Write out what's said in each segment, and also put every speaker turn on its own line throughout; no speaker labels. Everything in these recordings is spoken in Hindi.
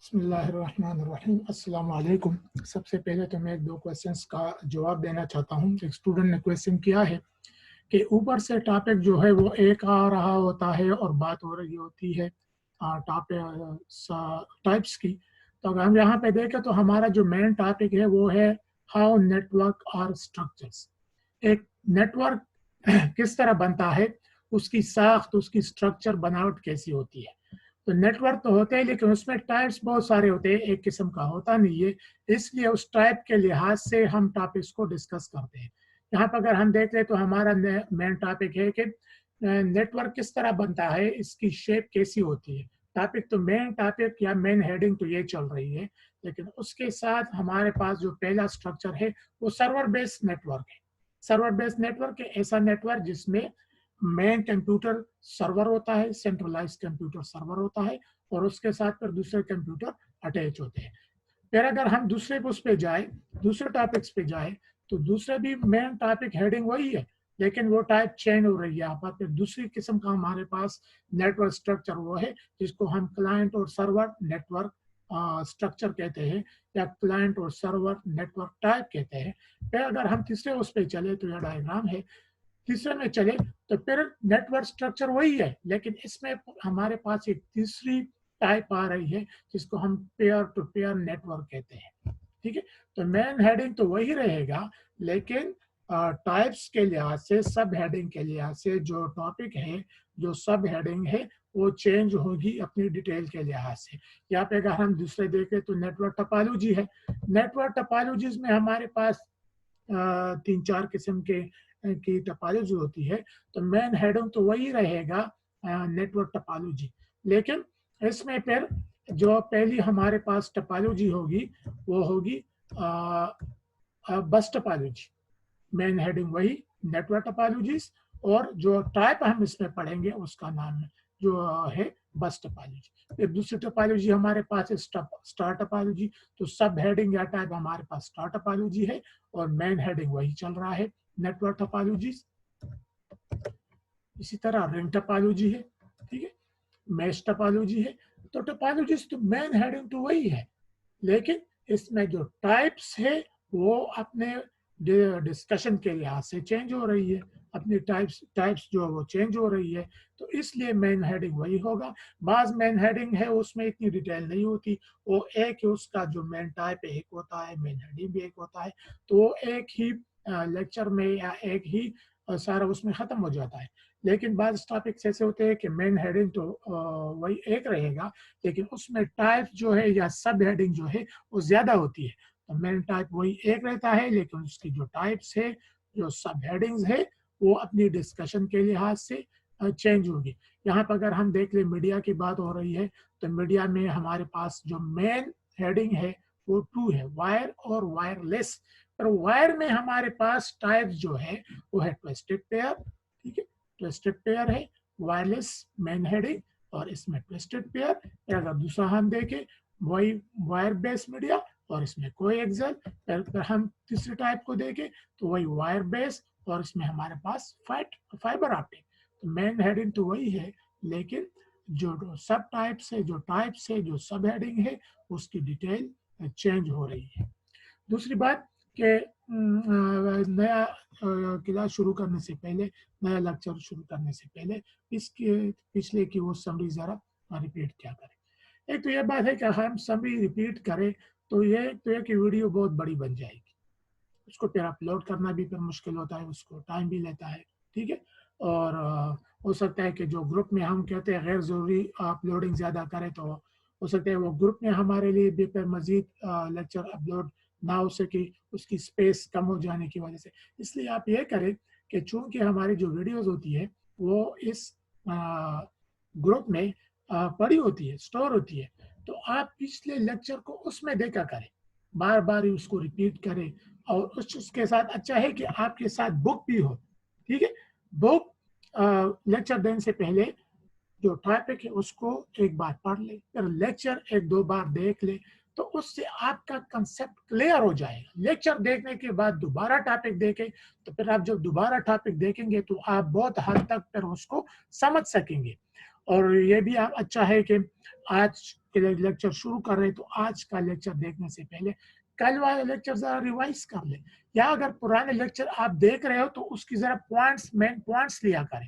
बिस्मिल्लाहिर्रहमानिर्रहीम। अस्सलाम वालेकुम। सबसे पहले तो मैं एक दो क्वेश्चंस का जवाब देना चाहता हूँ। एक स्टूडेंट ने क्वेश्चन किया है कि ऊपर से टॉपिक जो है वो एक आ रहा होता है और बात हो रही होती है टाइप्स की। तो अगर हम यहाँ पे देखें तो हमारा जो मेन टॉपिक है वो है हाउ नेटवर्क आर स्ट्रक्चर्स। एक नेटवर्क किस तरह बनता है, उसकी साख्त, उसकी स्ट्रक्चर बनावट कैसी होती है। तो नेटवर्क तो होते हैं लेकिन उसमें टाइप्स बहुत सारे होते हैं, एक किस्म का होता नहीं है। इसलिए उस टाइप के लिहाज से हम टॉपिक्स को डिस्कस करते हैं। यहाँ पर अगर हम देख ले तो हमारा मेन टॉपिक है कि नेटवर्क किस तरह बनता है, इसकी शेप कैसी होती है। टॉपिक तो मेन टॉपिक या मेन हेडिंग तो ये चल रही है, लेकिन उसके साथ हमारे पास जो पहला स्ट्रक्चर है वो सर्वर बेस्ड नेटवर्क है। सर्वर बेस्ड नेटवर्क ऐसा नेटवर्क जिसमें मेन कंप्यूटर सर्वर होता है, सेंट्रलाइज्ड कंप्यूटर सर्वर होता है और उसके साथ फिर दूसरे कंप्यूटर अटैच होते हैं। फिर अगर हम दूसरे उस पे जाए, दूसरे टॉपिक्स पे जाए, तो दूसरे भी मेन टॉपिक हेडिंग वही है, लेकिन वो टाइप चेंज हो रही है। यहाँ पर फिर दूसरी किस्म का हमारे पास नेटवर्क स्ट्रक्चर वो है जिसको हम क्लाइंट और सर्वर नेटवर्क स्ट्रक्चर कहते हैं या क्लाइंट और सर्वर नेटवर्क टाइप कहते हैं। फिर अगर हम तीसरे उस पे चले तो यह डायग्राम है, तीसरे में चले तो फिर नेटवर्क स्ट्रक्चर वही है, लेकिन इसमें हमारे पास एक तीसरी टाइप आ रही है जिसको हम पेयर टू पेयर नेटवर्क कहते हैं। ठीक है, तो मेन हेडिंग तो वही रहेगा, लेकिन टाइप्स के लिहाज से, सब हेडिंग के लिहाज से जो टॉपिक है, जो सब हेडिंग है वो चेंज होगी अपनी डिटेल के लिहाज से। यहाँ पे अगर हम दूसरे देखें तो नेटवर्क टोपोलॉजी है। नेटवर्क टोपोलॉजीज में हमारे पास तीन चार किस्म के की टोपोलॉजी होती है। तो मेन हेडिंग तो वही रहेगा नेटवर्क टोपोलॉजी, लेकिन इसमें फिर जो पहली हमारे पास टोपोलॉजी होगी वो होगी बस टोपोलॉजी। मेन हेडिंग वही नेटवर्क टोपोलॉजीज, और जो टाइप हम इसमें पढ़ेंगे उसका नाम है जो है बस टोपोलॉजी। फिर दूसरी टोपोलॉजी हमारे पास है स्टार टोपोलॉजी। तो सब हेडिंग या टाइप हमारे पास स्टार टोपोलॉजी है और मेन हेडिंग वही चल रहा है नेटवर्क टोपोलॉजीज। इसी तरह रिंग टोपोलॉजी है, ठीक है, मैश टोपोलॉजी है। तो टोपोलॉजीज तो मेन हेडिंग तो वही है, लेकिन इसमें जो टाइप्स है वो अपने डिस्कशन के लिहाज से चेंज हो रही है, अपनी टाइप्स जो वो चेंज हो रही है। तो इसलिए मेन हेडिंग वही होगा। बाज मेन हेडिंग है उसमें इतनी डिटेल नहीं होती, वो एक ही उसका जो मेन टाइप एक होता है, मेन हेडिंग भी एक होता है, तो वो एक ही लेक्चर में या एक ही सारा उसमें खत्म हो जाता है। लेकिन बाज टॉपिक्स ऐसे होते हैं कि मेन हेडिंग तो वही एक रहेगा, लेकिन उसमें टाइप जो है या सब हेडिंग जो है वो ज्यादा होती है। तो मेन टाइप वही एक रहता है, लेकिन उसकी जो टाइप्स है, जो सब हेडिंग्स है, वो अपनी डिस्कशन के लिहाज से चेंज होगी। यहाँ पर अगर हम देख ले मीडिया की बात हो रही है, तो मीडिया में हमारे पास जो मेन हेडिंग है वो 2 है, वायर और वायरलेस। पर वायर में हमारे पास टाइप्स जो है वो है ट्विस्टेड पेयर, ठीक है, ट्विस्टेड पेयर है, वायरलेस मेन हेडिंग और इसमें ट्विस्टेड पेयर। अगर दूसरा हम देखें वही वायर बेस्ड मीडिया और इसमें कोई एक्सेल। अगर हम तीसरे टाइप को देखें तो वही वायर बेस और इसमें हमारे पास फाइबर ऑप्टिक। तो मेन हेडिंग तो वही है, लेकिन जो सब टाइप्स है, जो सब हेडिंग है, उसकी डिटेल चेंज हो रही है। दूसरी बात कि नया क्लास शुरू करने से पहले, नया लेक्चर शुरू करने से पहले इसके पिछले की वो समरी ज़रा रिपीट क्या करें। एक तो ये बात है कि हम समरी रिपीट करें तो ये तो है कि वीडियो बहुत बड़ी बन जाएगी, उसको फिर अपलोड करना भी फिर मुश्किल होता है, उसको टाइम भी लेता है, ठीक है। और हो सकता है कि जो ग्रुप में हम कहते हैं गैर ज़रूरी अपलोडिंग ज़्यादा करें, तो हो सकता है वो ग्रुप में हमारे लिए भी फिर मज़ीद लेक्चर अपलोड ना हो सके, उसकी स्पेस कम हो जाने की वजह से। इसलिए आप ये करें कि चूंकि हमारी जो वीडियोज़ होती है वो इस ग्रुप में पड़ी होती है, स्टोर होती है, तो आप पिछले लेक्चर को उसमें देखा करें, बार बार उसको रिपीट करें। और उसके साथ अच्छा है कि आपके साथ बुक भी हो, ठीक है। बुक लेक्चर देने से पहले जो टॉपिक है उसको एक बार पढ़ ले, फिर लेक्चर एक दो बार देख ले, तो उससे आपका कंसेप्ट क्लियर हो जाएगा। लेक्चर देखने के बाद दोबारा टॉपिक देखें, तो फिर आप जब दोबारा टॉपिक देखेंगे तो आप बहुत हद तक फिर उसको समझ सकेंगे। और ये भी अच्छा है कि आज के लेक्चर शुरू कर रहे हैं तो आज का लेक्चर देखने से पहले कल वाला लेक्चर जरा रिवाइज कर ले, या अगर पुराने लेक्चर आप देख रहे हो तो उसकी जरा पॉइंट्स, मेन पॉइंट्स लिया करें।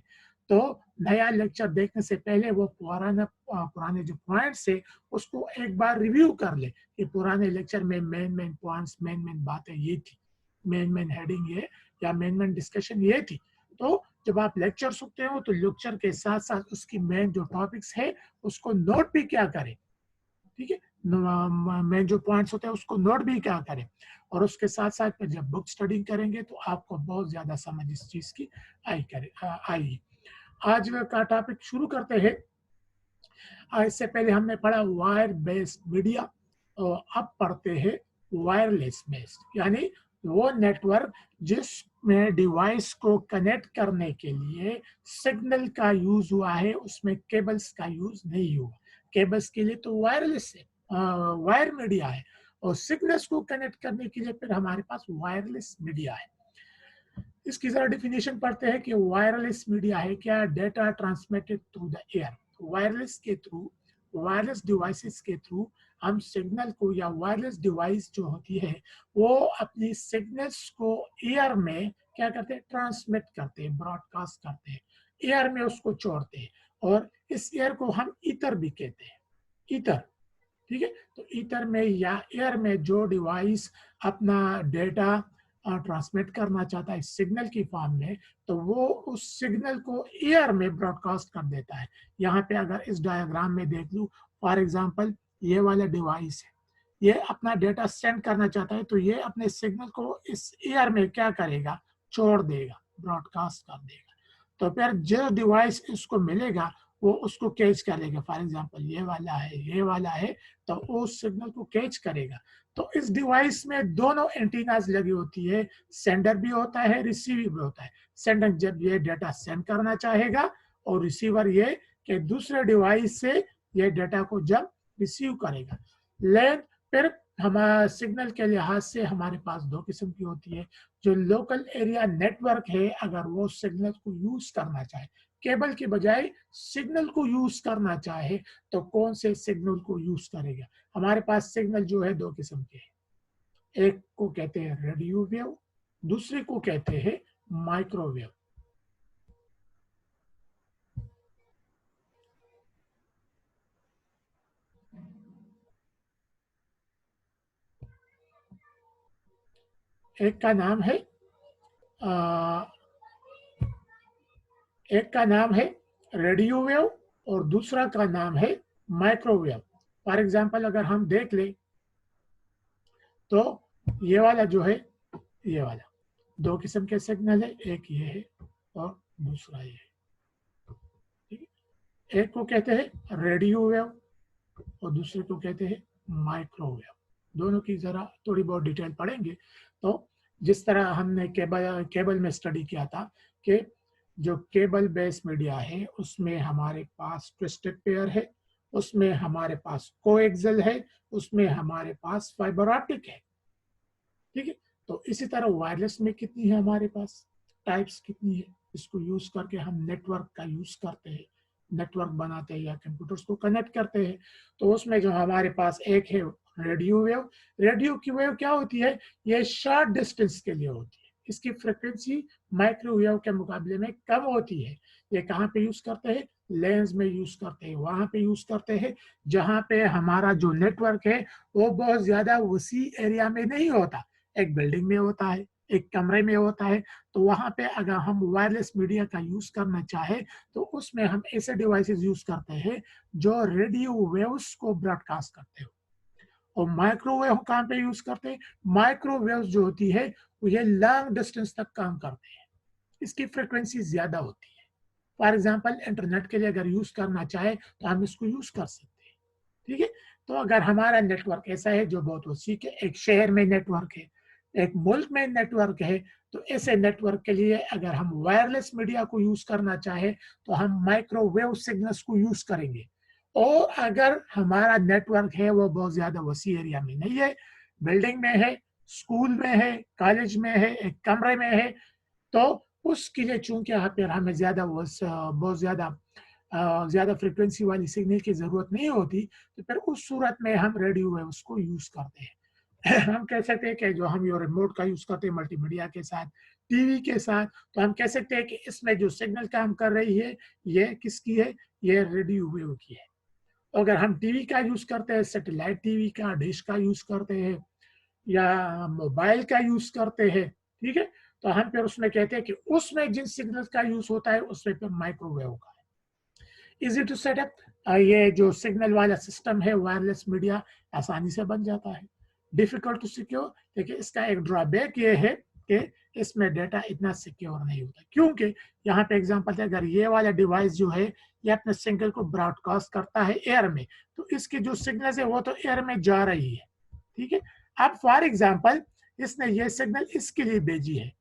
तो नया लेक्चर देखने से पहले वो पुराने जो पॉइंट्स है उसको एक बार रिव्यू कर ले कि पुराने लेक्चर में मेन पॉइंट्स, मेन बातें ये थी, मेन हेडिंग ये या मेन डिस्कशन ये थी। तो जब आप लेक्चर सुनते हो तो लेक्चर के साथ साथ उसकी मेन जो टॉपिक्स है उसको नोट भी क्या करें, ठीक है, मेन जो पॉइंट्स होते हैं उसको नोट भी क्या करें। और उसके साथ साथ फिर जब बुक स्टडी करेंगे तो आपको बहुत ज्यादा समझ इस चीज की आएगी। आज का टॉपिक शुरू करते हैं। इससे पहले हमने पढ़ा वायर बेस्ड मीडिया, और अब पढ़ते हैं वायरलेस बेस्ड, यानी वो नेटवर्क जिसमें डिवाइस को कनेक्ट करने के लिए सिग्नल का यूज हुआ है, उसमें केबल्स का यूज नहीं हुआ। केबल्स के लिए तो वायरलेस है, वायर मीडिया है, और सिग्नल्स को कनेक्ट करने के लिए फिर हमारे पास वायरलेस मीडिया है। इसकी जरा डिफिनेशन पढ़ते हैं कि वायरलेस मीडिया है क्या, data transmitted through the air. Wireless के थ्रू, वायरलेस डिवाइसेस के थ्रू हम सिग्नल को, या वायरलेस डिवाइस जो होती है वो अपनी सिग्नल्स को एयर में क्या करते हैं, ट्रांसमिट करते हैं, ब्रॉडकास्ट करते हैं, एयर में उसको छोड़ते हैं। और इस एयर को हम ईथर भी कहते हैं, ईथर, ठीक है। तो ईथर में या एयर में जो डिवाइस अपना डेटा ट्रांसमिट करना चाहता है सिग्नल की फॉर्म में, तो वो उस सिग्नल को एयर में ब्रॉडकास्ट कर देता है। यहाँ पे अगर इस डायग्राम में देख लूं, फॉर एग्जांपल ये वाला डिवाइस है, ये अपना डेटा सेंड करना चाहता है, तो ये अपने सिग्नल को इस एयर में क्या करेगा, छोड़ देगा, ब्रॉडकास्ट कर देगा। तो फिर जो डिवाइस इसको मिलेगा वो उसको कैच करेगा। फॉर एग्जांपल ये वाला है, ये वाला है, तो उस सिग्नल को कैच करेगा। तो इस डिवाइस में दोनों एंटीनास लगी होती है, सेंडर भी होता है, रिसीवर भी होता है। सेंडर जब ये डेटा सेंड करना चाहेगा, और रिसीवर ये कि दूसरे डिवाइस से ये डेटा को जब रिसीव करेगा। लेकिन फिर हमारा सिग्नल के लिहाज से हमारे पास दो किस्म की होती है। जो लोकल एरिया नेटवर्क है, अगर वो सिग्नल को यूज करना चाहे, केबल के बजाय सिग्नल को यूज करना चाहे, तो कौन से सिग्नल को यूज करेगा। हमारे पास सिग्नल जो है दो किस्म के हैं, एक को कहते हैं रेडियो वेव, दूसरे को कहते हैं माइक्रोवेव। एक का नाम है एक का नाम है रेडियो वेव और दूसरा का नाम है माइक्रोवेव। फॉर एग्जांपल अगर हम देख ले तो ये वाला जो है, ये वाला दो किस्म के सिग्नल है, एक ये है और दूसरा ये है। एक को कहते हैं रेडियो वेव और दूसरे को कहते हैं माइक्रोवेव। दोनों की जरा थोड़ी बहुत डिटेल पढ़ेंगे। तो जिस तरह हमने केबल में स्टडी किया था कि जो केबल बेस्ड मीडिया है उसमें हमारे पास ट्विस्टेड पेयर है, उसमें हमारे पास कोएक्सियल है, उसमें हमारे पास फाइबर ऑप्टिक है, ठीक है। तो इसी तरह वायरलेस में कितनी है हमारे पास, टाइप्स कितनी है, इसको यूज करके हम नेटवर्क का यूज करते हैं, नेटवर्क बनाते हैं या कंप्यूटर्स को कनेक्ट करते हैं। तो उसमें जो हमारे पास एक है रेडियो वेव। रेडियो की वेव क्या होती है, ये शॉर्ट डिस्टेंस के लिए होती है, इसकी फ्रिक्वेंसी माइक्रोवेव के मुकाबले में कम होती है। ये कहाँ पे यूज करते हैं, लेंस में यूज करते हैं, वहां पे यूज करते हैं जहाँ पे हमारा जो नेटवर्क है वो बहुत ज्यादा उसी एरिया में नहीं होता, एक बिल्डिंग में होता है, एक कमरे में होता है। तो वहां पे अगर हम वायरलेस मीडिया का यूज करना चाहे तो उसमें हम ऐसे डिवाइसेस यूज करते हैं जो रेडियो वेव्स को ब्रॉडकास्ट करते हो। और माइक्रोवेव कहाँ पे यूज करते हैं, माइक्रोवेव जो होती है वो ये लॉन्ग डिस्टेंस तक काम करते हैं, इसकी फ्रिक्वेंसी ज्यादा होती है। फॉर एग्जाम्पल इंटरनेट के लिए अगर यूज करना चाहे तो हम इसको यूज कर सकते हैं, ठीक है। तो अगर हमारा नेटवर्क ऐसा है जो बहुत वसी है, एक शहर में नेटवर्क है, एक मुल्क में नेटवर्क है, तो ऐसे नेटवर्क के लिए अगर हम वायरलेस मीडिया को यूज करना चाहे तो हम माइक्रोवेव सिग्नल्स को यूज करेंगे। और अगर हमारा नेटवर्क है वो बहुत ज्यादा वसी एरिया में नहीं है, बिल्डिंग में है, स्कूल में है, कॉलेज में है, एक कमरे में है, तो उसके लिए चूंकि यहाँ पे हमें ज्यादा बहुत ज्यादा ज़्यादा फ्रिक्वेंसी वाली सिग्नल की ज़रूरत नहीं होती, तो फिर उस सूरत में हम रेडियो वेव्स को यूज़ करते हैं। हम कह सकते हैं कि जो हम ये रिमोट का यूज़ करते हैं मल्टीमीडिया के साथ, टीवी के साथ, तो हम कह सकते हैं कि इसमें जो सिग्नल काम कर रही है, ये किसकी है? ये रेडियो वेव की है। अगर हम टीवी का यूज़ करते हैं, सैटेलाइट टीवी का, डिश का यूज़ करते हैं या मोबाइल का यूज़ करते हैं, ठीक है? तो हम फिर उसमें कहते हैं कि उसमें जिन सिग्नल का यूज़ होता है, उसमें फिर माइक्रोवेव का है। Easy to set up. ये जो सिग्नल वाला सिस्टम है, वायरलेस मीडिया आसानी से बन जाता है। डिफ़िकल्ट टू सिक्योर, देखिए इसका एक ड्रॉबैक ये है कि इसमें डेटा इतना सिक्योर नहीं होता। क्योंकि यहाँ पे एग्ज़ाम्पल है, अगर ये वाला डिवाइस जो है, ये अपने सिग्नल को ब्रॉडकास्ट करता है एयर में, तो इसकी जो सिग्नल्स है, वो तो एयर में जा रही है, ठीक है? अब फॉर एग्ज़ाम्पल इसने ये सिग्नल इसके लिए भेजी है,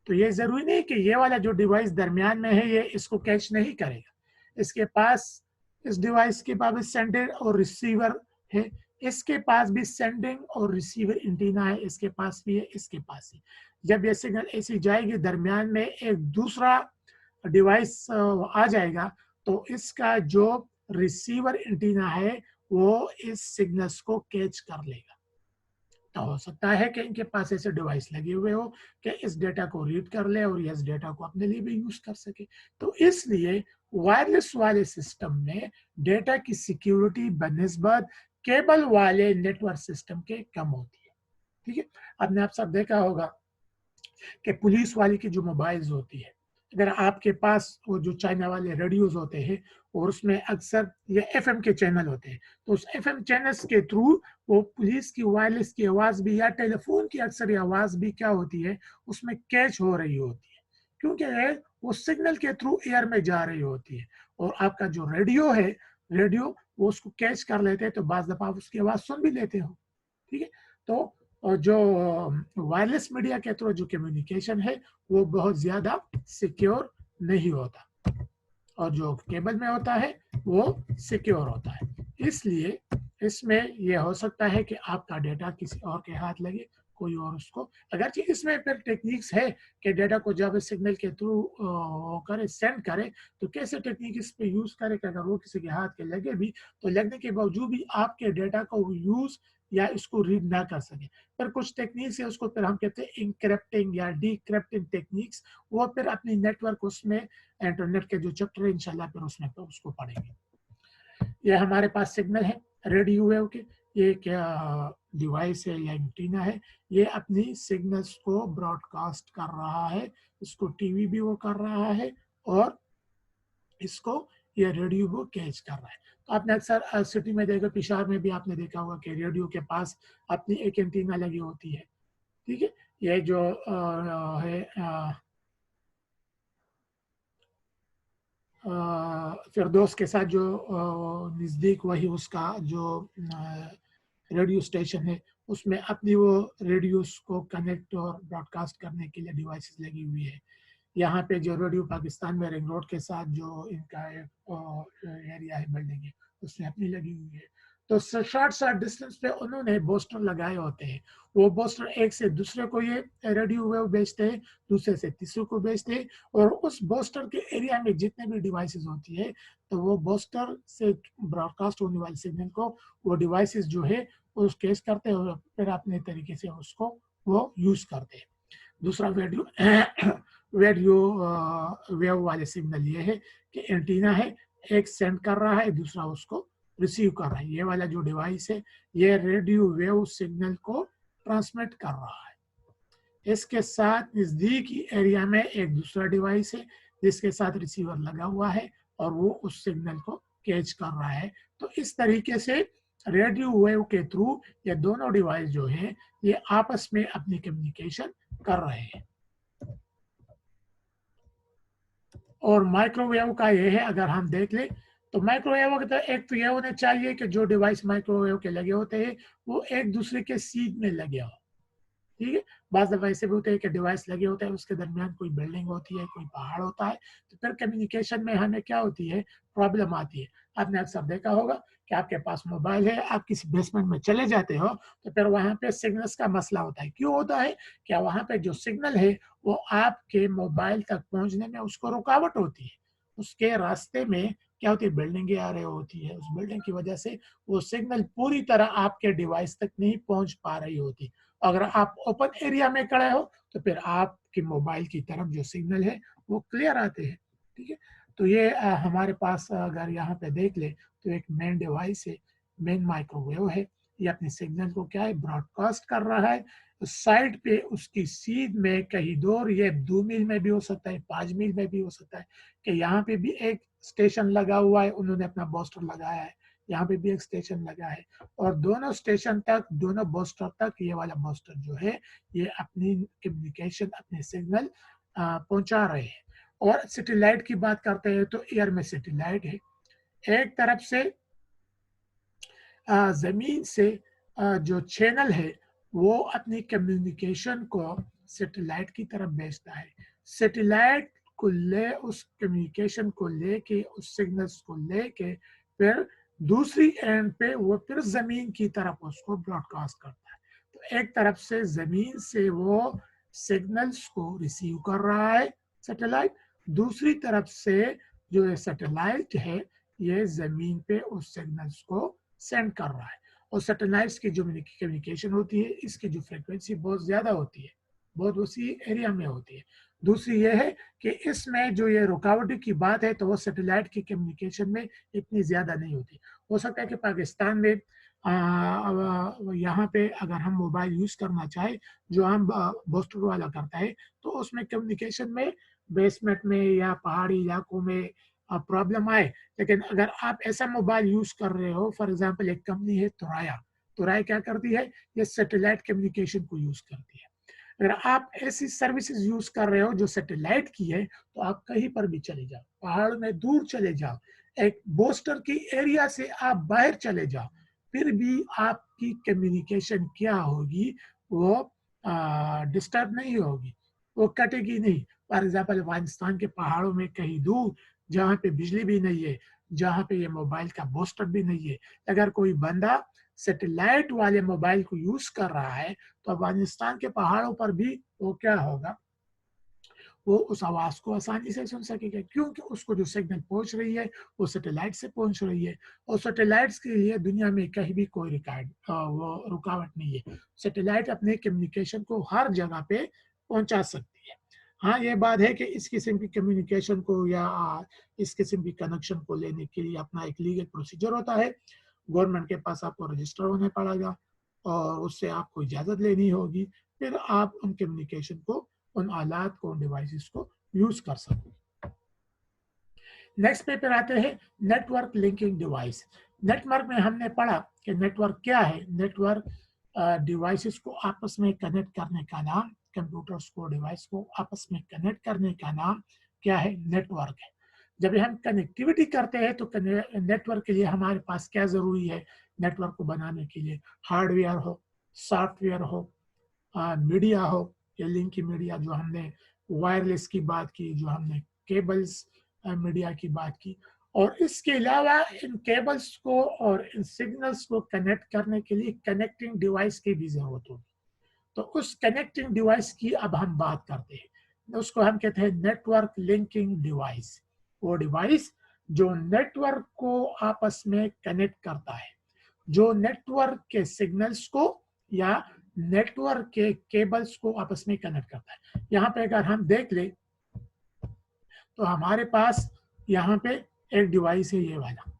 तो ये ज़रूरी नहीं कि ये वाला जो डिवाइस दरमियान में है, ये इसको कैच नहीं करेगा। इसके पास, इस डिवाइस के पास भी सेंडर और रिसीवर है, इसके पास भी सेंडिंग और रिसीवर एंटीना है, इसके पास भी है, इसके पास भी। जब ये सिग्नल ऐसी जाएगी, दरमियान में एक दूसरा डिवाइस आ जाएगा, तो इसका जो रिसीवर एंटीना है, वो इस सिग्नल्स को कैच कर लेगा। तो हो सकता है कि इनके पास ऐसे डिवाइस लगे हुए हो कि इस डेटा को रीड कर ले और इस डेटा को अपने लिए भी यूज कर सके। तो इसलिए वायरलेस वाले सिस्टम में डेटा की सिक्योरिटी बनिस्बत केबल वाले नेटवर्क सिस्टम के कम होती है, ठीक है? आपने आप सब देखा होगा कि पुलिस वाली की जो मोबाइल्स होती है, अगर आपके पास वो जो चाइना वाले रेडियोज होते हैं और उसमें अक्सर ये एफएम के चैनल होते हैं, तो उस एफएम चैनल्स के थ्रू वो पुलिस की वायरलेस की आवाज़ भी या टेलीफोन की अक्सर आवाज़ भी क्या होती है, उसमें कैच हो रही होती है, क्योंकि वो सिग्नल के थ्रू एयर में जा रही होती है। और आपका जो रेडियो है, रेडियो वो उसको कैच कर लेते हैं, तो बाज़ दफ़ा आप उसकी आवाज़ सुन भी लेते हो, ठीक है? तो जो वायरलेस मीडिया के थ्रू जो कम्युनिकेशन है, वो बहुत ज़्यादा सिक्योर नहीं होता, और जो केबल में होता है, वो सिक्योर होता है। इसलिए इसमें ये हो सकता है कि आपका डेटा किसी और के हाथ लगे, कोई और उसको, अगरचे इसमें फिर टेक्निक्स है कि डेटा को जब सिग्नल के थ्रू करे, सेंड करे, तो कैसे टेक्निक इस पे यूज़ करे कि अगर वो किसी के हाथ के लगे भी, तो लगने के बावजूद भी आपके डेटा को यूज़ या इसको रीड ना कर सके। फिर कुछ टेक्निक्स है, उसको फिर हम कहते हैं इनक्रिप्टिंग या डिक्रिप्टिंग टेक्निक्स, वो फिर अपनी नेटवर्क उसमें इंटरनेट के जो चैप्टर है, इंशाल्लाह फिर उसमें तो उसको पढ़ेंगे। ये हमारे पास सिग्नल है रेडियो वेव के, ये क्या डिवाइस है या एंटीना है, ये अपनी सिग्नल्स को ब्रॉडकास्ट कर रहा है, इसको टीवी भी वो कर रहा है और इसको ये रेडियो वो कैच कर रहा है। तो आपने अक्सर सिटी में देखा, पेशावर में भी आपने देखा होगा कि रेडियो के पास अपनी एक एंटीना लगी होती है, ठीक है? ये जो है फिरदौस के साथ जो नज़दीक वही उसका जो रेडियो स्टेशन है, उसमें अपनी वो रेडियोस को कनेक्ट और ब्रॉडकास्ट करने के लिए डिवाइसेस लगी हुई है। यहाँ पे जो रेडियो पाकिस्तान में रिंग रोड के साथ जो इनका एरिया है, बिल्डिंग है, उसमें अपनी लगी हुई है। तो शॉर्ट शॉर्ट डिस्टेंस पे उन्होंने बूस्टर लगाए होते हैं, वो बूस्टर एक से दूसरे को ये रेडियो वेव भेजते हैं, दूसरे से तीसरे को भेजते हैं, और उस बूस्टर के एरिया में जितने भी डिवाइसेस होती है, तो वो बूस्टर से ब्रॉडकास्ट होने वाले सिग्नल को वो डिवाइसेस जो है वो कैच करते हैं और फिर अपने तरीके से उसको वो यूज करते हैं। दूसरा रेडियो रेडियो वेव वाले सिग्नल ये है कि एंटीना है, एक सेंड कर रहा है, दूसरा उसको रिसीव कर रहा है। ये वाला जो डिवाइस है, ये रेडियो वेव सिग्नल को ट्रांसमिट कर रहा है। इसके साथ नज़दीकी एरिया में एक दूसरा डिवाइस है जिसके साथ रिसीवर लगा हुआ है और वो उस सिग्नल को कैच कर रहा है। तो इस तरीके से रेडियो वेव के थ्रू ये दोनों डिवाइस जो है, ये आपस में अपनी कम्युनिकेशन कर रहे हैं। और माइक्रोवेव का ये है, अगर हम देख लें तो माइक्रोवेव का तो एक तो ये होना चाहिए कि जो डिवाइस माइक्रोवेव के लगे होते हैं वो एक दूसरे के सीध में लगे हो, ठीक है? बाज़ दफ़ा ऐसे भी होते हैं कि डिवाइस लगे होते हैं, उसके दरमियान कोई बिल्डिंग होती है, कोई पहाड़ होता है, तो फिर कम्युनिकेशन में हमें क्या होती है, प्रॉब्लम आती है। आपने अक्सर देखा होगा कि आपके पास मोबाइल है, आप किसी बेसमेंट में चले जाते हो, तो फिर वहाँ पे सिग्नल्स का मसला होता है। क्यों होता है? क्या वहाँ पे जो सिग्नल है, वो आपके मोबाइल तक पहुँचने में उसको रुकावट होती है। उसके रास्ते में क्या होती है, बिल्डिंगें आ रही होती है, उस बिल्डिंग की वजह से वो सिग्नल पूरी तरह आपके डिवाइस तक नहीं पहुंच पा रही होती। अगर आप ओपन एरिया में खड़े हो तो फिर आपके मोबाइल की तरफ जो सिग्नल है वो क्लियर आते हैं। ठीक है, तो ये हमारे पास अगर यहाँ पे देख ले तो एक मेन डिवाइस है, मेन माइक्रोवेव है। ये अपने सिग्नल को क्या है, ब्रॉडकास्ट कर रहा है। साइड पे उसकी सीध में कहीं दूर, ये 2 मील में भी हो सकता है, 5 मील में भी हो सकता है, कि यहाँ पे भी एक स्टेशन लगा हुआ है, उन्होंने अपना बूस्टर लगाया है, यहाँ पे भी एक स्टेशन लगा है, और दोनों स्टेशन तक, दोनों बूस्टर तक ये वाला बूस्टर जो है ये अपनी कम्युनिकेशन, अपने सिग्नल पहुंचा रहे हैं। और सैटेलाइट की बात करते हैं तो एयर में सैटेलाइट है, एक तरफ से जमीन से जो चैनल है वो अपनी कम्युनिकेशन को सैटेलाइट की तरफ भेजता है। सैटेलाइट को ले, उस कम्युनिकेशन को लेके, उस सिग्नल्स को लेके फिर दूसरी एंड पे वो फिर जमीन की तरफ उसको ब्रॉडकास्ट करता है। तो एक तरफ से जमीन से वो सिग्नल्स को रिसीव कर रहा है सैटेलाइट, दूसरी तरफ से जो ये सैटेलाइट है ये जमीन पे उस सिग्नल्स को सेंड कर रहा है। और सैटेलाइट्स की जो कम्युनिकेशन होती है इसकी जो फ्रीक्वेंसी बहुत ज़्यादा होती है, बहुत उसी एरिया में होती है। दूसरी ये है कि इसमें जो ये रुकावट की बात है तो वो सैटेलाइट की कम्युनिकेशन में इतनी ज़्यादा नहीं होती। हो सकता है कि पाकिस्तान में यहाँ पे अगर हम मोबाइल यूज़ करना चाहे जो हम बूस्टर वाला करता है तो उसमें कम्युनिकेशन में बेसमेंट में या पहाड़ी इलाकों में प्रॉब्लम आए। लेकिन अगर आप ऐसा मोबाइल यूज कर रहे हो, फॉर एग्जांपल एक कंपनी है तुराया, तुराया क्या करती है, ये सैटेलाइट कम्युनिकेशन को यूज करती है। अगर आप ऐसी सर्विसेज यूज कर रहे हो जो सैटेलाइट की है तो आप कहीं पर भी चले जाओ, पहाड़ में दूर चले जाओ, एक बूस्टर की एरिया से आप बाहर चले जाओ, फिर भी आपकी कम्युनिकेशन क्या होगी, वो डिस्टर्ब नहीं होगी, वो कटेगी नहीं। फॉर एग्जाम्पल अफगानिस्तान के पहाड़ों में कहीं दूर जहाँ पे बिजली भी नहीं है, जहाँ पे ये मोबाइल का बूस्टर भी नहीं है, अगर कोई बंदा सैटेलाइट वाले मोबाइल को यूज कर रहा है तो अफगानिस्तान के पहाड़ों पर भी वो क्या होगा, वो उस आवाज को आसानी से सुन सकेगा, क्योंकि उसको जो सिग्नल पहुंच रही है वो सैटेलाइट से पहुंच रही है। और सैटेलाइट्स के लिए दुनिया में कहीं भी कोई वो रुकावट नहीं है। सैटेलाइट अपने कम्युनिकेशन को हर जगह पे पहुंचा सकती है। हाँ, ये बात है कि इस किस्म की कम्युनिकेशन को या इस किस्म की कनेक्शन को लेने के लिए अपना एक लीगल प्रोसीजर होता है। गवर्नमेंट के पास आपको रजिस्टर होने पड़ेगा और उससे आपको इजाज़त लेनी होगी, फिर आप उन कम्युनिकेशन को, उन आलात को, उन डिवाइसेस को यूज कर सकते। नेक्स्ट पे आते हैं नेटवर्क लिंकिंग डिवाइस। नेटवर्क में हमने पढ़ा कि नेटवर्क क्या है। नेटवर्क डिवाइसेस को आपस में कनेक्ट करने का नाम, कंप्यूटर्स को, डिवाइस को आपस में कनेक्ट करने का नाम क्या है, नेटवर्क है। जब हम कनेक्टिविटी करते हैं तो नेटवर्क के लिए हमारे पास क्या जरूरी है, नेटवर्क को बनाने के लिए हार्डवेयर हो, सॉफ्टवेयर हो, मीडिया हो, या लिंक की मीडिया जो हमने वायरलेस की बात की, जो हमने केबल्स मीडिया की बात की, और इसके अलावा इन केबल्स को और इन सिग्नल्स को कनेक्ट करने के लिए कनेक्टिंग डिवाइस की भी जरूरत होगी। तो उस कनेक्टिंग डिवाइस की अब हम बात करते हैं, उसको हम कहते हैं नेटवर्क लिंकिंग डिवाइस। वो डिवाइस जो नेटवर्क को आपस में कनेक्ट करता है, जो नेटवर्क के सिग्नल्स को या नेटवर्क के केबल्स को आपस में कनेक्ट करता है। यहाँ पे अगर हम देख ले तो हमारे पास यहाँ पे एक डिवाइस है ये वाला,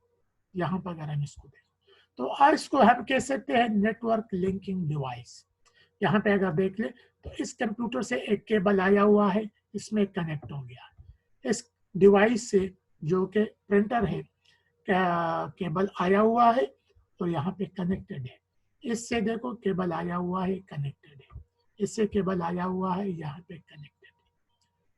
यहाँ पर अगर हम इसको देखें तो आज इसको हम कह सकते हैं नेटवर्क लिंकिंग डिवाइस। यहाँ पे अगर देख ले तो इस कंप्यूटर से एक केबल आया हुआ है, इसमें कनेक्ट हो गया। इस डिवाइस से जो कि प्रिंटर है, केबल आया हुआ है तो यहाँ पे कनेक्टेड है। इससे देखो केबल आया हुआ है, कनेक्टेड है, इससे केबल आया हुआ है, यहाँ पे कनेक्टेड है।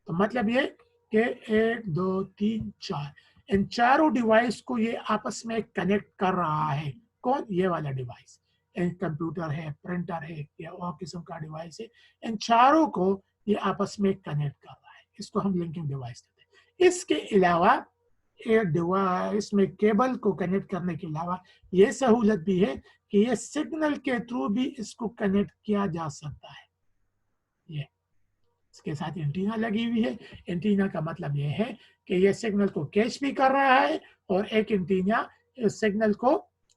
तो मतलब ये कि 1 2 3 4 इन चारों डिवाइस को ये आपस में कनेक्ट कर रहा है। कौन, ये वाला डिवाइस, कंप्यूटर है, प्रिंटर है या और किस्म का डिवाइस है, इन चारों को ये आपस में कनेक्ट कर रहा है, इसको हम लिंकिंग डिवाइस कहते हैं। इसके अलावा ये डिवाइस में केबल को कनेक्ट करने के अलावा ये सहूलत भी है कि ये सिग्नल के थ्रू भी इसको कनेक्ट किया जा सकता है। ये इसके साथ एंटीना लगी हुई है। एंटीना का मतलब ये है कि ये सिग्नल को कैच भी कर रहा है और एक एंटीना इस सिग्नल को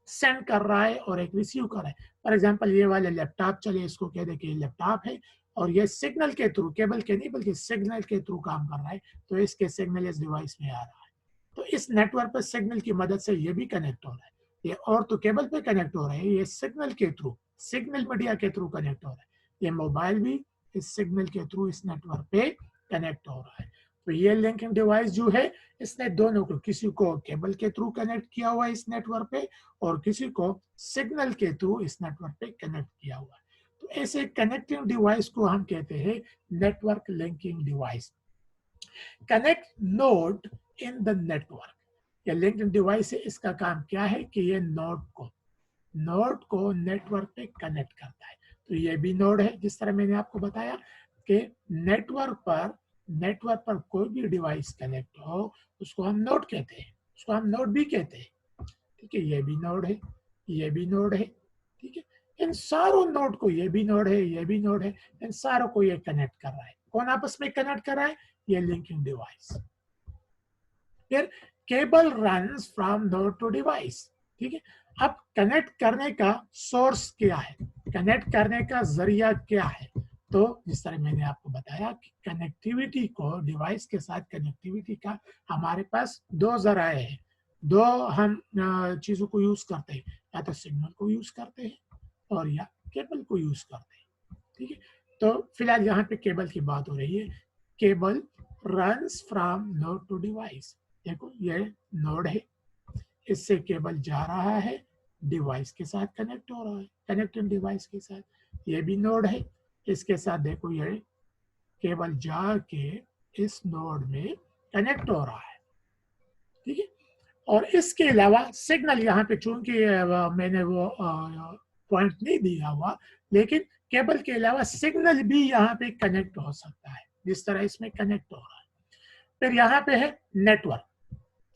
सेंड कर रहा है और एक रिसीव कर रहा है। फॉर एग्जांपल ये वाला लैपटॉप, चलिए इसको कह दे कि ये लैपटॉप है और ये सिग्नल के थ्रू, केबल के नहीं बल्कि सिग्नल के थ्रू काम कर रहा है, तो इसके सिग्नल इस डिवाइस में आ रहा है। तो इस नेटवर्क पर सिग्नल की मदद से ये भी कनेक्ट हो रहा है। ये और तो केबल पे कनेक्ट हो रहा है, ये सिग्नल के थ्रू, सिग्नल मीडिया के थ्रू कनेक्ट हो रहा है। ये मोबाइल भी इस सिग्नल के थ्रू इस नेटवर्क पे कनेक्ट हो रहा है। तो ये लिंकिंग डिवाइस जो है, इसने दोनों को, किसी को केबल के थ्रू कनेक्ट किया हुआ है इस नेटवर्क पे और किसी को सिग्नल के थ्रू इस नेटवर्क पे कनेक्ट किया हुआ है। तो ऐसे कनेक्टिंग डिवाइस को हम कहते हैं network linking device. Connect node in the network, ये लिंकिंग डिवाइस है, इसका काम क्या है कि ये नोड को नेटवर्क पे कनेक्ट करता है। तो ये भी नोड है, जिस तरह मैंने आपको बताया कि नेटवर्क पर कोई भी डिवाइस कनेक्ट हो उसको हम नोड कहते हैं, उसको हम नोड भी कहते हैं। ठीक है, ये भी नोड है, ये भी नोड है। ठीक है, इन सारों नोड को, ये भी नोड है, ये भी नोड है, इन सारों को ये कनेक्ट कर रहा है। कौन आपस में कनेक्ट कर रहा है? ये लिंकिंग डिवाइस। फिर cable runs from node to device. ठीक है, अब कनेक्ट करने का सोर्स क्या है, कनेक्ट करने का जरिया क्या है? तो जिस तरह मैंने आपको बताया कि कनेक्टिविटी को, डिवाइस के साथ कनेक्टिविटी का हमारे पास दो जराए हैं, दो हम चीजों को यूज करते हैं, या तो सिग्नल को यूज करते हैं और या केबल को यूज करते हैं। ठीक है, तो फिलहाल यहाँ पे केबल की बात हो रही है। Cable runs from node to device. देखो ये नोड है, इससे केबल जा रहा है, डिवाइस के साथ कनेक्ट हो रहा है, कनेक्टिंग डिवाइस के साथ। ये भी नोड है, इसके साथ देखो ये केबल जाके इस नोड में कनेक्ट हो रहा है। ठीक है, और इसके अलावा सिग्नल, यहाँ पे चूंकि मैंने वो पॉइंट नहीं दिया हुआ, लेकिन केबल के अलावा सिग्नल भी यहाँ पे कनेक्ट हो सकता है, जिस तरह इसमें कनेक्ट हो रहा है। फिर यहाँ पे है नेटवर्क।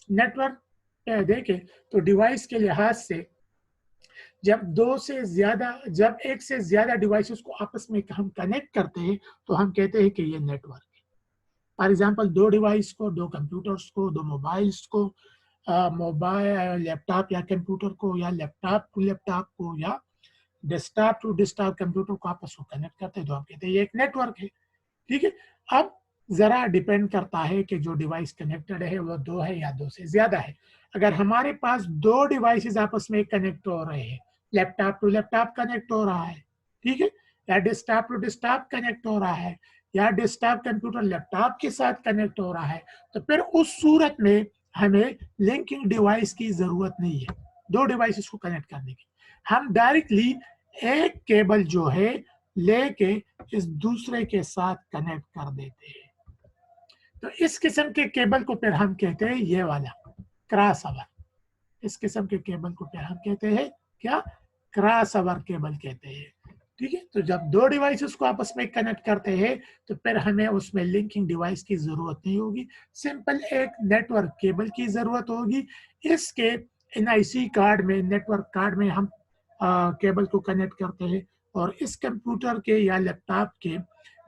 नेटवर्क देखें तो डिवाइस के लिहाज से जब एक से ज्यादा डिवाइसेस को आपस में हम कनेक्ट करते हैं तो हम कहते हैं कि ये नेटवर्क है। फॉर एग्जांपल दो डिवाइस को, दो कंप्यूटर्स को, दो मोबाइल्स को, मोबाइल लैपटॉप या कंप्यूटर को, या लैपटॉप टू लैपटॉप को, या डेस्कटॉप टू डेस्कटॉप कंप्यूटर को आपस में कनेक्ट करते हैं तो हम कहते हैं ये एक नेटवर्क है। ठीक है, अब जरा डिपेंड करता है कि जो डिवाइस कनेक्टेड है वो दो है या दो से ज्यादा है। अगर हमारे पास दो डिवाइसेस आपस में कनेक्ट हो रहे हैं, लैपटॉप टू लैपटॉप कनेक्ट हो रहा है, ठीक है, या डेस्कटॉप टू डेस्कटॉप कनेक्ट हो रहा है, या डेस्कटॉप कंप्यूटर लैपटॉप के साथ कनेक्ट हो रहा है, तो फिर उस सूरत में हमें लिंकिंग डिवाइस की जरूरत नहीं है दो डिवाइसेस को कनेक्ट करने की। हम डायरेक्टली एक केबल जो है लेके इस दूसरे के साथ कनेक्ट कर देते हैं। तो इस किस्म के केबल को फिर हम कहते हैं ये वाला क्रॉस ओवर। इस किस्म के केबल को फिर हम कहते हैं क्या? क्रॉस ओवर केबल कहते हैं। ठीक है, तो जब दो डिवाइसेस को आपस में कनेक्ट करते हैं तो फिर हमें उसमें लिंकिंग डिवाइस की जरूरत नहीं होगी, सिंपल एक नेटवर्क केबल की जरूरत होगी। इसके एनआईसी कार्ड में, नेटवर्क कार्ड में हम केबल को कनेक्ट करते हैं और इस कंप्यूटर के या लैपटॉप के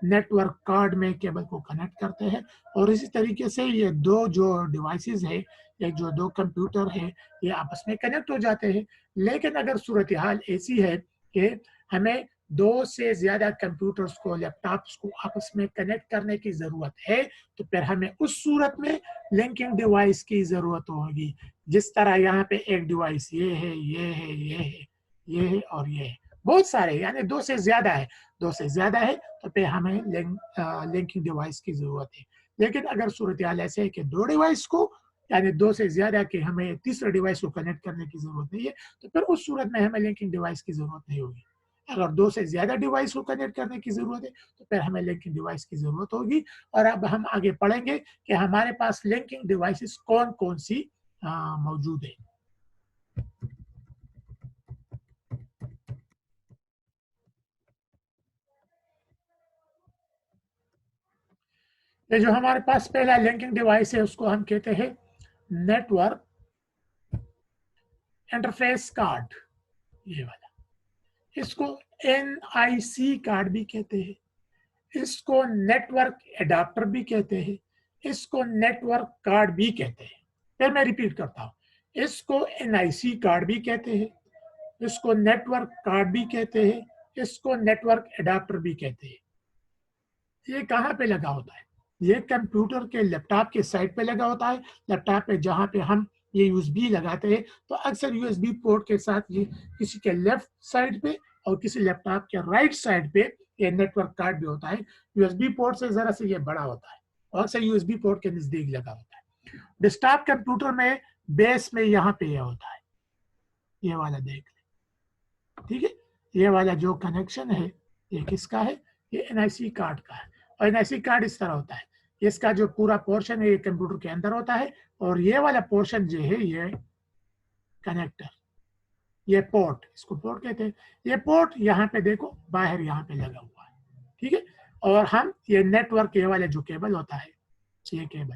नेटवर्क कार्ड में केबल को कनेक्ट करते हैं। और इसी तरीके से ये दो जो डिवाइसेस है, ये जो दो कंप्यूटर है, ये आपस में कनेक्ट हो जाते हैं। लेकिन अगर सूरत हाल ऐसी है कि हमें दो से ज्यादा कंप्यूटर्स को, लैपटॉप्स को आपस में कनेक्ट करने की जरूरत है, तो फिर हमें उस सूरत में लिंकिंग डिवाइस की जरूरत होगी। जिस तरह यहाँ पे एक डिवाइस ये है, ये है, ये है, ये है और ये है, बहुत सारे, यानी दो से ज्यादा है, दो से ज्यादा है तो फिर हमें लिंकिंग डिवाइस की जरूरत है। लेकिन अगर सूरत हाल ऐसे है कि दो डिवाइस को, यानी दो से ज्यादा के, हमें तीसरे डिवाइस को कनेक्ट करने की जरूरत नहीं है, तो फिर उस सूरत में हमें लिंकिंग डिवाइस की जरूरत नहीं होगी। अगर दो से ज्यादा डिवाइस को कनेक्ट करने की जरूरत है तो फिर हमें लिंकिंग डिवाइस की जरूरत होगी। और अब हम आगे पढ़ेंगे कि हमारे पास लिंकिंग डिवाइसेस कौन कौन सी मौजूद है। ये जो हमारे पास पहला लिंकिंग डिवाइस है उसको हम कहते हैं नेटवर्क इंटरफेस कार्ड, ये वाला। इसको एनआईसी कार्ड भी कहते हैं, इसको नेटवर्क एडाप्टर भी कहते हैं, इसको नेटवर्क कार्ड भी कहते हैं। फिर मैं रिपीट करता हूँ, इसको NIC कार्ड भी कहते हैं, इसको नेटवर्क कार्ड भी कहते हैं, इसको नेटवर्क एडाप्टर भी कहते हैं। ये कहाँ पे लगा होता है? ये कंप्यूटर के लैपटॉप के साइड पे लगा होता है। लैपटॉप पे जहाँ पे हम ये USB लगाते हैं, तो अक्सर USB पोर्ट के साथ ये किसी के लेफ्ट साइड पे और किसी लैपटॉप के राइट साइड पे ये नेटवर्क कार्ड भी होता है। USB पोर्ट से जरा से ये बड़ा होता है और अक्सर USB पोर्ट के नजदीक लगा होता है। डेस्कटॉप कंप्यूटर में बेस में यहाँ पे ये होता है, ये वाला देख लें, ठीक है। ये वाला जो कनेक्शन है ये किसका है? ये NIC कार्ड का है। और NIC कार्ड इस तरह होता है, इसका जो पूरा पोर्शन है ये कंप्यूटर के अंदर होता है और ये वाला पोर्शन जो है ये कनेक्टर, ये पोर्ट, इसको पोर्ट कहते हैं। ये पोर्ट यहाँ पे देखो बाहर यहाँ पे लगा हुआ है, ठीक है। और हम ये नेटवर्क ये वाला जो केबल होता है, ये केबल,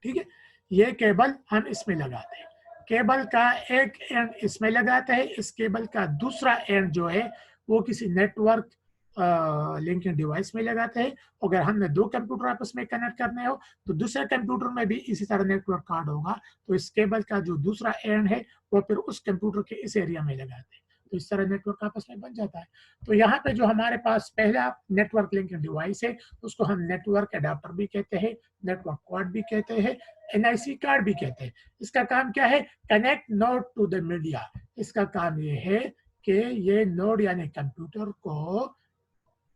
ठीक है, ये केबल हम इसमें लगाते हैं। केबल का एक एंड इसमें लगाते हैं, इस केबल का दूसरा एंड जो है वो किसी नेटवर्क लिंकिंग डिवाइस में लगाते हैं। अगर हमने दो कंप्यूटर आपस में कनेक्ट करने हो तो दूसरे कंप्यूटर में भी इसी तरह नेटवर्क कार्ड होगा, तो इस केबल का जो दूसरा एंड है वो फिर उस कंप्यूटर के इस एरिया में लगाते हैं, तो इस तरह नेटवर्क आपस में बन जाता है। तो यहाँ पे जो हमारे पास पहला नेटवर्क लिंकिंग डिवाइस है उसको हम नेटवर्क एडाप्टर भी कहते हैं, नेटवर्क कार्ड भी कहते हैं, NIC कार्ड भी कहते हैं। इसका काम क्या है? Connect node to the media. इसका काम ये है कि ये नोड यानी कंप्यूटर को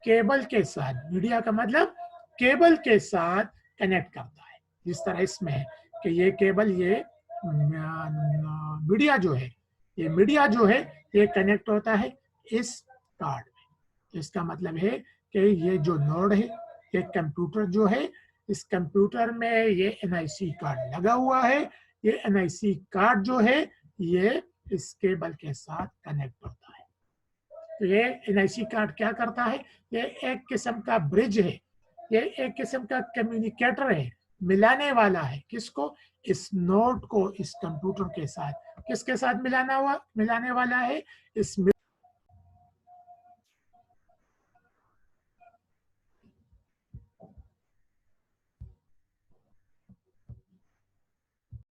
केबल के साथ, मीडिया का मतलब केबल के साथ कनेक्ट करता है। जिस तरह इसमें है कि ये केबल, ये मीडिया जो है, ये मीडिया जो है ये कनेक्ट होता है इस कार्ड में। इसका मतलब है कि ये जो नोड है, ये कंप्यूटर जो है, इस कंप्यूटर में ये NIC कार्ड लगा हुआ है। ये NIC कार्ड जो है ये इस केबल के साथ कनेक्ट होता है। तो ये NIC कार्ड क्या करता है? ये एक किस्म का ब्रिज है, ये एक किस्म का कम्युनिकेटर है, मिलाने वाला है। किसको? इस नोड को इस कंप्यूटर के साथ। किसके साथ मिलाने वाला है? इस